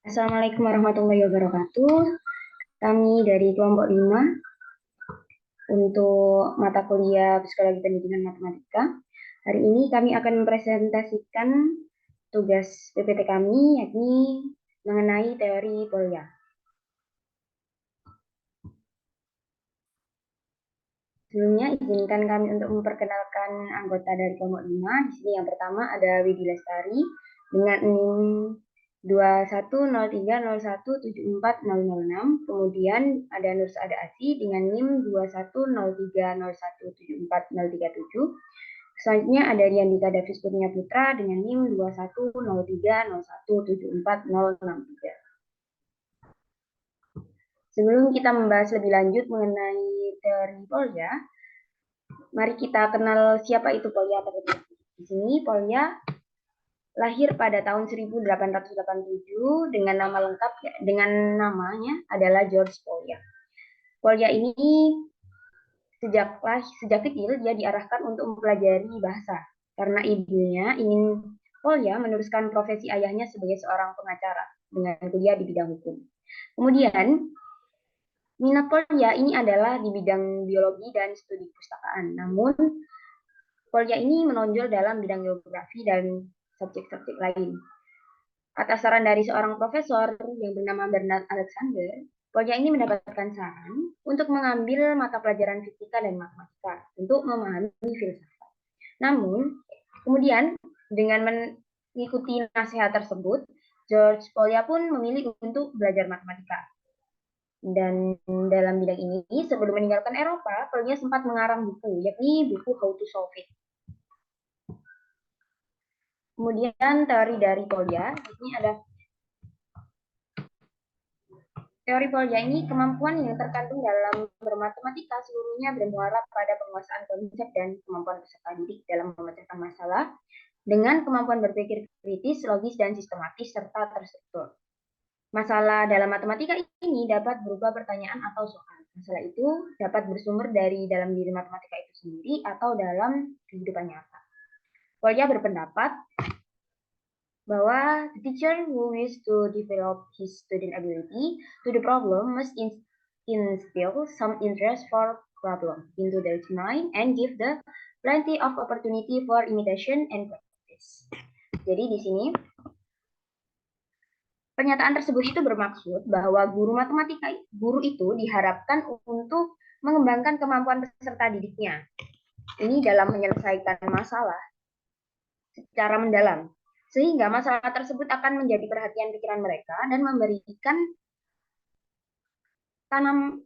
Assalamualaikum warahmatullahi wabarakatuh. Kami dari kelompok 5 untuk mata kuliah Psikologi Pendidikan Matematika. Hari ini kami akan mempresentasikan tugas PPT kami, yakni mengenai teori polya. Sebelumnya, izinkan kami untuk memperkenalkan anggota dari kelompok 5. Di sini yang pertama ada Widi Lestari dengan NIM 210301740006. Kemudian ada Nur Saada Asi dengan NIM 210301740037. Selanjutnya ada Riandika Davis Kurnia Putra dengan NIM 210301740063. Sebelum kita membahas lebih lanjut mengenai teori polya, mari kita kenal siapa itu Polya terlebih dahulu. Di sini Polya lahir pada tahun 1887 dengan nama lengkap dengan namanya adalah George Polya. Polya ini sejak kecil dia diarahkan untuk mempelajari bahasa karena ibunya ingin Polya meneruskan profesi ayahnya sebagai seorang pengacara dengan kuliah di bidang hukum. Kemudian minat Polya ini adalah di bidang biologi dan studi perpustakaan. Namun Polya ini menonjol dalam bidang geografi dan subjek-subjek lain. Atas saran dari seorang profesor yang bernama Bernard Alexander, Polya ini mendapatkan saran untuk mengambil mata pelajaran fisika dan matematika untuk memahami filsafat. Namun, kemudian dengan mengikuti nasihat tersebut, George Polya pun memilih untuk belajar matematika. Dan dalam bidang ini, sebelum meninggalkan Eropa, Polya sempat mengarang buku, yakni buku How to Solve It. Kemudian teori dari Polya, ini ada teori Polya ini kemampuan yang terkandung dalam bermatematika seluruhnya bermuara pada penguasaan konsep dan kemampuan peserta didik dalam memecahkan masalah dengan kemampuan berpikir kritis, logis, dan sistematis serta terstruktur. Masalah dalam matematika ini dapat berupa pertanyaan atau soal. Masalah itu dapat bersumber dari dalam diri matematika itu sendiri atau dalam kehidupan nyata. Polya berpendapat bahwa the teacher who wish to develop his student ability to the problem must instill some interest for problem into their mind and give the plenty of opportunity for imitation and practice. Jadi di sini pernyataan tersebut itu bermaksud bahwa guru itu diharapkan untuk mengembangkan kemampuan peserta didiknya. Ini dalam menyelesaikan masalah secara mendalam. Sehingga masalah tersebut akan menjadi perhatian pikiran mereka dan memberikan tanam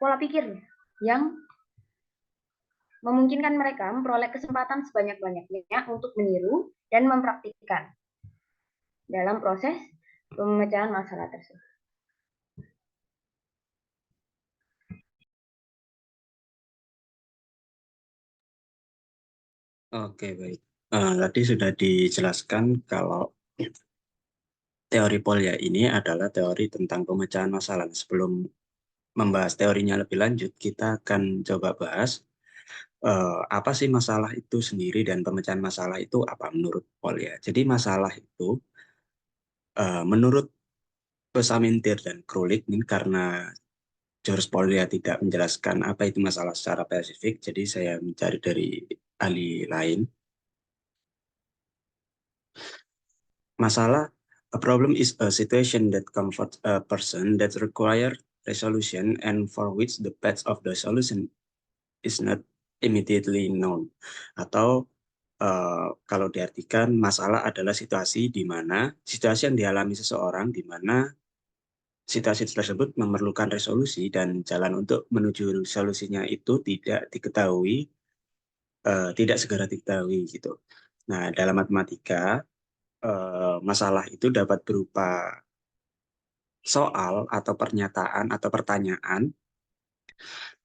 pola pikir yang memungkinkan mereka memperoleh kesempatan sebanyak-banyaknya untuk meniru dan mempraktikkan dalam proses pemecahan masalah tersebut. Oke, baik. Tadi sudah dijelaskan kalau teori Polya ini adalah teori tentang pemecahan masalah. Sebelum membahas teorinya lebih lanjut, kita akan coba bahas apa sih masalah itu sendiri dan pemecahan masalah itu apa menurut Polya. Jadi masalah itu menurut Pesamintir dan Krulik ini karena George Polya tidak menjelaskan apa itu masalah secara spesifik, jadi saya mencari dari ahli lain. Masalah, a problem is a situation that confronts a person that requires resolution and for which the path of the solution is not immediately known. Atau kalau diartikan masalah adalah situasi di mana situasi yang dialami seseorang di mana situasi tersebut memerlukan resolusi dan jalan untuk menuju solusinya itu tidak diketahui, tidak segera diketahui gitu. Nah, dalam matematika masalah itu dapat berupa soal atau pernyataan atau pertanyaan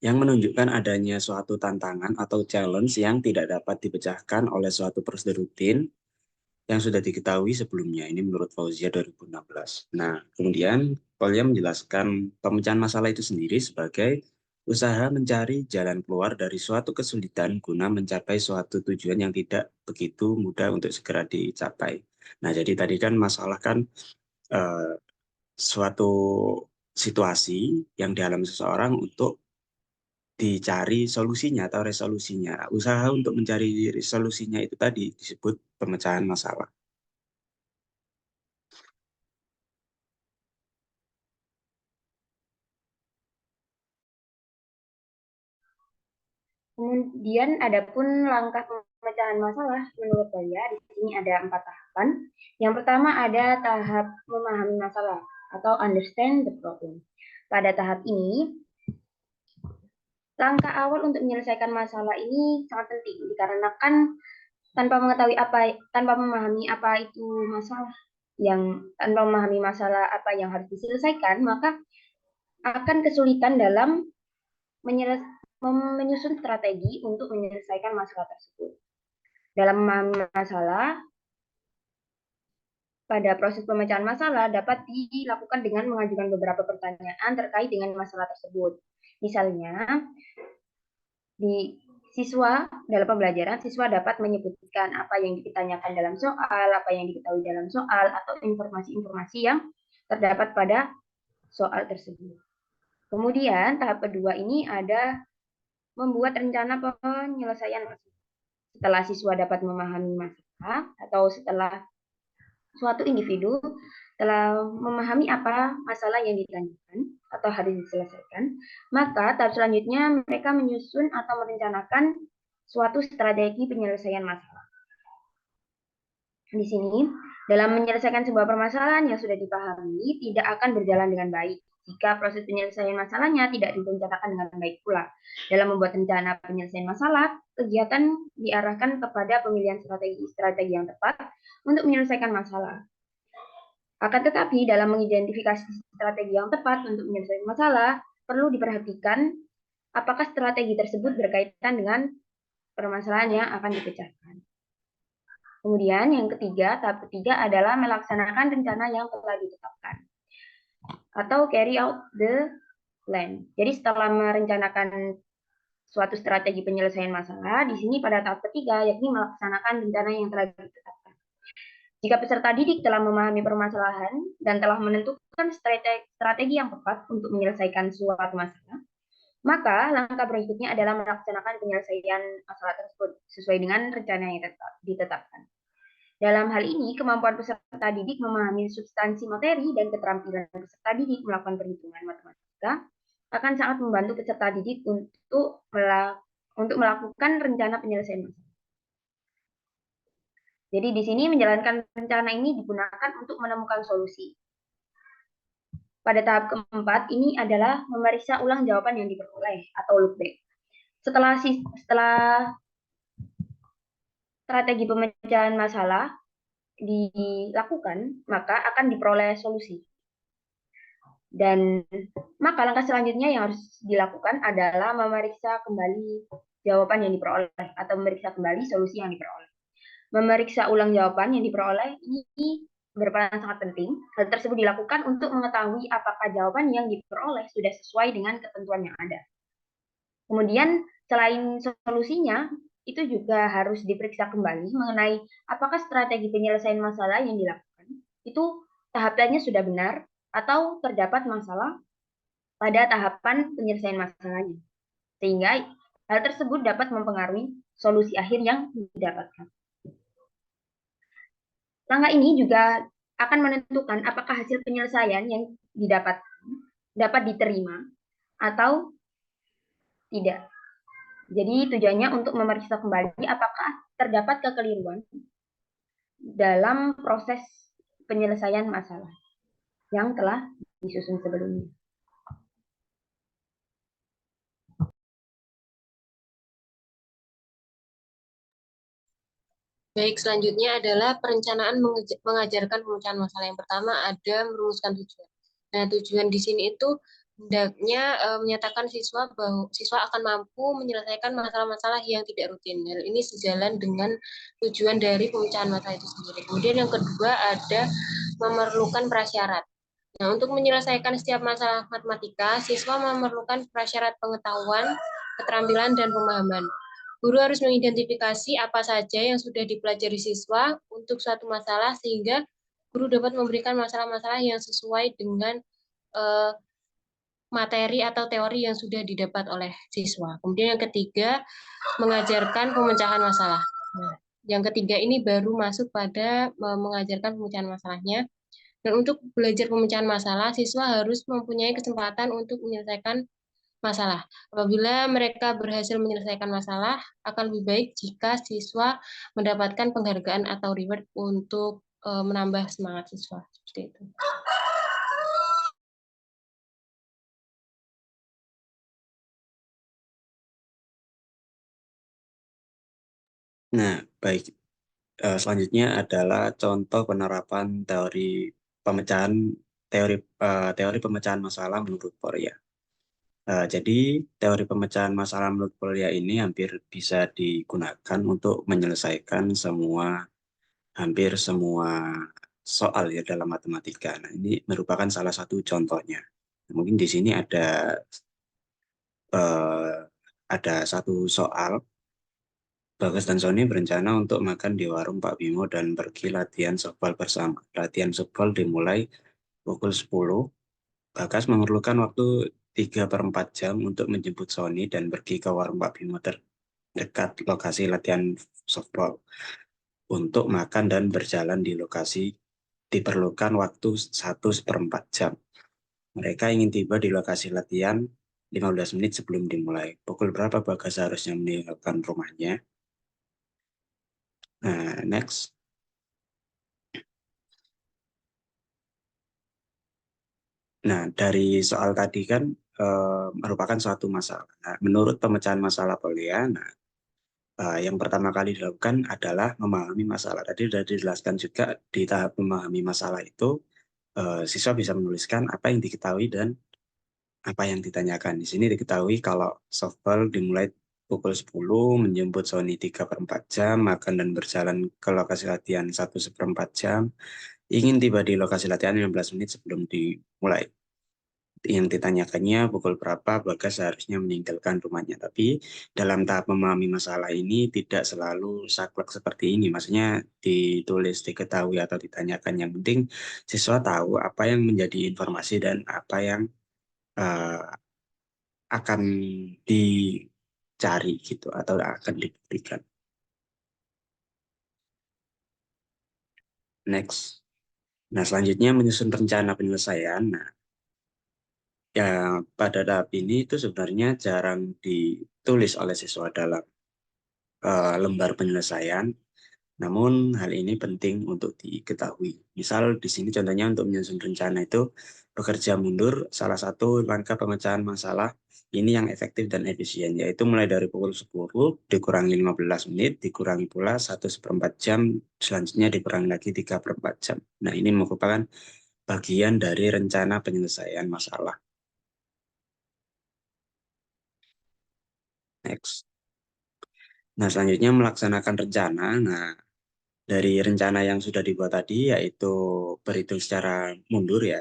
yang menunjukkan adanya suatu tantangan atau challenge yang tidak dapat dipecahkan oleh suatu prosedur rutin yang sudah diketahui sebelumnya. Ini menurut Fauzia 2016. Nah, kemudian Polya menjelaskan pemecahan masalah itu sendiri sebagai usaha mencari jalan keluar dari suatu kesulitan guna mencapai suatu tujuan yang tidak begitu mudah untuk segera dicapai. Nah, jadi tadi kan masalah kan suatu situasi yang dialami seseorang untuk dicari solusinya atau resolusinya. Usaha untuk mencari resolusinya itu tadi disebut pemecahan masalah. Kemudian adapun langkah pemecahan masalah menurut saya di sini ada 4 tahapan. Yang pertama ada tahap memahami masalah atau understand the problem. Pada tahap ini, langkah awal untuk menyelesaikan masalah ini sangat penting dikarenakan tanpa memahami apa itu masalah tanpa memahami masalah apa yang harus diselesaikan, maka akan kesulitan dalam menyusun strategi untuk menyelesaikan masalah tersebut. Dalam memahami masalah, pada proses pemecahan masalah dapat dilakukan dengan mengajukan beberapa pertanyaan terkait dengan masalah tersebut. Misalnya, dalam pembelajaran, siswa dapat menyebutkan apa yang ditanyakan dalam soal, apa yang diketahui dalam soal, atau informasi-informasi yang terdapat pada soal tersebut. Kemudian, tahap kedua ini ada membuat rencana penyelesaian masalah. Setelah siswa dapat memahami masalah atau setelah suatu individu telah memahami apa masalah yang ditanyakan atau harus diselesaikan, maka tahap selanjutnya mereka menyusun atau merencanakan suatu strategi penyelesaian masalah. Di sini, dalam menyelesaikan sebuah permasalahan yang sudah dipahami tidak akan berjalan dengan baik jika proses penyelesaian masalahnya tidak direncanakan dengan baik pula. Dalam membuat rencana penyelesaian masalah, kegiatan diarahkan kepada pemilihan strategi yang tepat untuk menyelesaikan masalah. Akan tetapi, dalam mengidentifikasi strategi yang tepat untuk menyelesaikan masalah, perlu diperhatikan apakah strategi tersebut berkaitan dengan permasalahan yang akan dipecahkan. Kemudian yang ketiga, tahap ketiga adalah melaksanakan rencana yang telah ditetapkan atau carry out the plan. Jadi setelah merencanakan suatu strategi penyelesaian masalah, di sini pada tahap ketiga yakni melaksanakan rencana yang telah ditetapkan. Jika peserta didik telah memahami permasalahan dan telah menentukan strategi yang tepat untuk menyelesaikan suatu masalah, maka langkah berikutnya adalah melaksanakan penyelesaian masalah tersebut sesuai dengan rencana yang ditetapkan. Dalam hal ini, kemampuan peserta didik memahami substansi materi dan keterampilan peserta didik melakukan perhitungan matematika akan sangat membantu peserta didik untuk melakukan rencana penyelesaian masalah. Jadi di sini menjalankan rencana ini digunakan untuk menemukan solusi. Pada tahap keempat, ini adalah memeriksa ulang jawaban yang diperoleh atau look back. Setelah strategi pemecahan masalah dilakukan, maka akan diperoleh solusi. Dan maka langkah selanjutnya yang harus dilakukan adalah memeriksa kembali jawaban yang diperoleh atau memeriksa kembali solusi yang diperoleh. Memeriksa ulang jawaban yang diperoleh ini berperan sangat penting. Hal tersebut dilakukan untuk mengetahui apakah jawaban yang diperoleh sudah sesuai dengan ketentuan yang ada. Kemudian selain solusinya, itu juga harus diperiksa kembali mengenai apakah strategi penyelesaian masalah yang dilakukan itu tahapannya sudah benar atau terdapat masalah pada tahapan penyelesaian masalahnya. Sehingga hal tersebut dapat mempengaruhi solusi akhir yang didapatkan. Langkah ini juga akan menentukan apakah hasil penyelesaian yang dapat diterima atau tidak. Jadi tujuannya untuk memeriksa kembali apakah terdapat kekeliruan dalam proses penyelesaian masalah yang telah disusun sebelumnya. Baik, selanjutnya adalah perencanaan mengajarkan pemecahan masalah. Yang pertama ada merumuskan tujuan. Nah, tujuan di sini itu hendaknya menyatakan siswa bahwa siswa akan mampu menyelesaikan masalah-masalah yang tidak rutin. Hal ini sejalan dengan tujuan dari pemecahan masalah itu sendiri. Kemudian yang kedua ada memerlukan prasyarat. Nah, untuk menyelesaikan setiap masalah matematika, siswa memerlukan prasyarat pengetahuan, keterampilan, dan pemahaman. Guru harus mengidentifikasi apa saja yang sudah dipelajari siswa untuk suatu masalah sehingga guru dapat memberikan masalah-masalah yang sesuai dengan eh, materi atau teori yang sudah didapat oleh siswa. Kemudian yang ketiga, mengajarkan pemecahan masalah. Nah, yang ketiga ini baru masuk pada mengajarkan pemecahan masalahnya. Dan untuk belajar pemecahan masalah, siswa harus mempunyai kesempatan untuk menyelesaikan masalah. Apabila mereka berhasil menyelesaikan masalah, akan lebih baik jika siswa mendapatkan penghargaan atau reward untuk menambah semangat siswa. Seperti itu. Nah, baik. Selanjutnya adalah contoh penerapan teori pemecahan masalah menurut Porya. Jadi teori pemecahan masalah menurut Porya ini hampir bisa digunakan untuk menyelesaikan hampir semua soal ya dalam matematika. Nah, ini merupakan salah satu contohnya. Mungkin di sini eh, ada satu soal. Bagas dan Sony berencana untuk makan di warung Pak Bimo dan pergi latihan softball bersama. Latihan softball dimulai pukul 10. Bagas memerlukan waktu 3/4 jam untuk menjemput Sony dan pergi ke warung Pak Bimo terdekat lokasi latihan softball. Untuk makan dan berjalan di lokasi diperlukan waktu 1/4 jam. Mereka ingin tiba di lokasi latihan 15 menit sebelum dimulai. Pukul berapa Bagas seharusnya meninggalkan rumahnya? Nah, next. Nah, dari soal tadi kan merupakan suatu masalah. Nah, menurut pemecahan masalah Polya, nah, yang pertama kali dilakukan adalah memahami masalah. Tadi sudah dijelaskan juga di tahap memahami masalah itu, siswa bisa menuliskan apa yang diketahui dan apa yang ditanyakan. Di sini diketahui kalau softball dimulai pukul 10, menjemput Sony 3/4 jam, makan dan berjalan ke lokasi latihan 1/4 jam, ingin tiba di lokasi latihan 15 menit sebelum dimulai. Yang ditanyakannya pukul berapa Bagas seharusnya meninggalkan rumahnya. Tapi dalam tahap memahami masalah ini tidak selalu saklek seperti ini. Maksudnya ditulis, diketahui, atau ditanyakan. Yang penting siswa tahu apa yang menjadi informasi dan apa yang uh, akan dicari gitu atau akan dibuktikan. Next. Nah, selanjutnya menyusun rencana penyelesaian. Nah, ya pada tahap ini itu sebenarnya jarang ditulis oleh siswa dalam lembar penyelesaian. Namun hal ini penting untuk diketahui. Misal di sini contohnya untuk menyusun rencana itu bekerja mundur, salah satu langkah pemecahan masalah ini yang efektif dan efisien, yaitu mulai dari pukul 10 dikurangi 15 menit, dikurangi pula 1/4 jam, selanjutnya dikurangi lagi 3/4 jam. Nah, ini merupakan bagian dari rencana penyelesaian masalah. Next. Nah, selanjutnya melaksanakan rencana. Nah, dari rencana yang sudah dibuat tadi, yaitu berhitung secara mundur ya,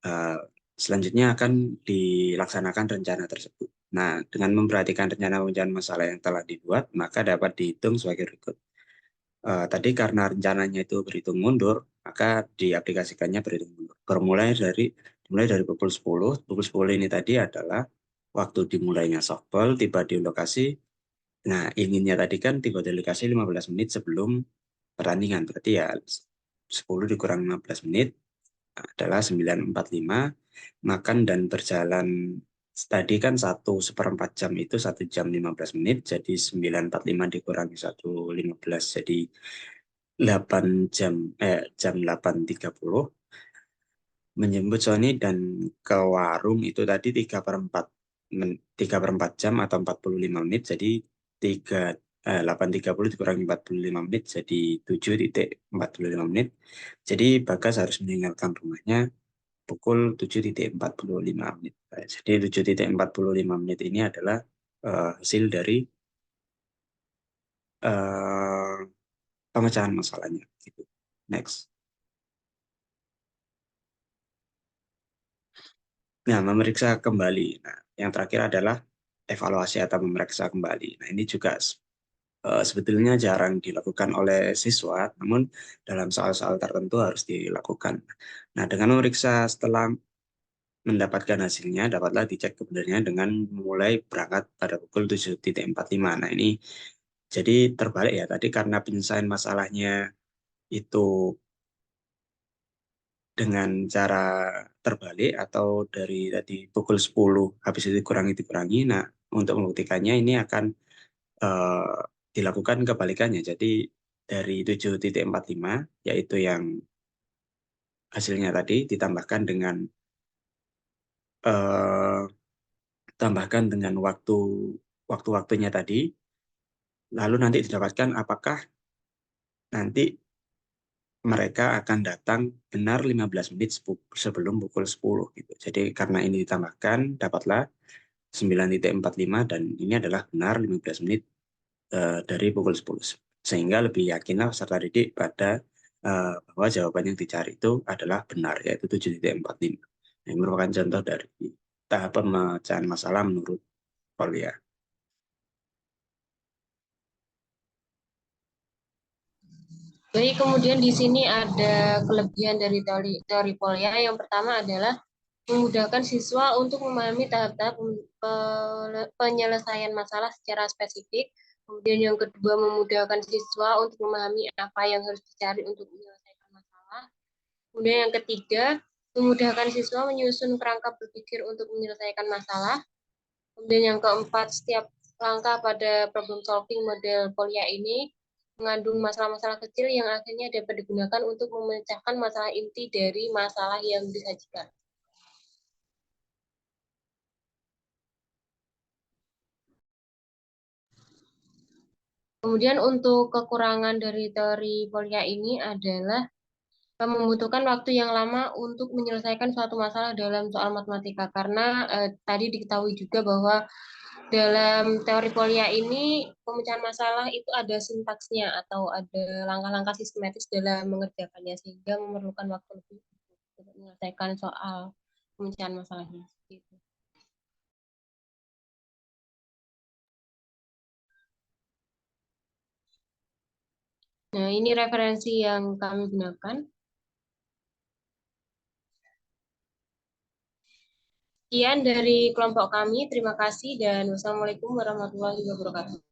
eh, selanjutnya akan dilaksanakan rencana tersebut. Nah, dengan memperhatikan rencana pemecahan masalah yang telah dibuat, maka dapat dihitung sebagai berikut. Tadi karena rencananya itu berhitung mundur, maka diaplikasikannya berhitung mundur. Dimulai dari pukul 10 ini tadi adalah waktu dimulainya softball, tiba di lokasi. Nah, inginnya tadi kan tiba di lokasi 15 menit sebelum pertandingan. Berarti ya 10 dikurang 15 menit adalah 9:45. Makan dan berjalan tadi kan 1/4 jam itu 1 jam 15 menit. Jadi 9:45 dikurangi 1:15 jadi 8 jam 8:30. Menjemput Sony dan ke warung itu tadi 3/4 jam atau 45 menit. Jadi 8:30 dikurangi 45 menit jadi 7:45 menit. Jadi Bagas harus meninggalkan rumahnya pukul 7:45 menit. Jadi 7:45 menit ini adalah hasil dari uh, pemecahan masalahnya. Gitu. Next. Nah, memeriksa kembali. Nah, yang terakhir adalah evaluasi atau memeriksa kembali. Nah, ini juga sebetulnya jarang dilakukan oleh siswa, namun dalam soal-soal tertentu harus dilakukan. Nah, dengan memeriksa setelah mendapatkan hasilnya, dapatlah dicek kebenarannya dengan mulai berangkat pada pukul 7.45. Nah, ini jadi terbalik ya, tadi karena penyelesaian masalahnya itu dengan cara terbalik atau dari tadi pukul 10 habis itu dikurangi. Nah, untuk membuktikannya ini akan eh, dilakukan kebalikannya. Jadi dari 7.45 yaitu yang hasilnya tadi ditambahkan dengan eh, waktu-waktunya tadi, lalu nanti didapatkan apakah nanti mereka akan datang benar 15 menit sebelum pukul 10 gitu. Jadi karena ini ditambahkan dapatlah 9.45 dan ini adalah benar 15 menit dari pukul 10. Sehingga lebih yakinlah peserta didik pada bahwa jawaban yang dicari itu adalah benar, yaitu 7.45. Ini merupakan contoh dari tahap pemecahan masalah menurut Polya. Jadi kemudian di sini ada kelebihan dari teori Polya. Yang pertama adalah memudahkan siswa untuk memahami tahap-tahap penyelesaian masalah secara spesifik. Kemudian yang kedua, memudahkan siswa untuk memahami apa yang harus dicari untuk menyelesaikan masalah. Kemudian yang ketiga, memudahkan siswa menyusun kerangka berpikir untuk menyelesaikan masalah. Kemudian yang keempat, setiap langkah pada problem solving model Polya ini mengandung masalah-masalah kecil yang akhirnya dapat digunakan untuk memecahkan masalah inti dari masalah yang disajikan. Kemudian untuk kekurangan dari teori Polya ini adalah membutuhkan waktu yang lama untuk menyelesaikan suatu masalah dalam soal matematika. Karena tadi diketahui juga bahwa dalam teori Polya ini pemecahan masalah itu ada sintaksnya atau ada langkah-langkah sistematis dalam mengerjakannya sehingga memerlukan waktu lebih untuk menyelesaikan soal pemecahan masalahnya. Gitu. Nah, ini referensi yang kami gunakan. Sekian dari kelompok kami. Terima kasih dan wassalamualaikum warahmatullahi wabarakatuh.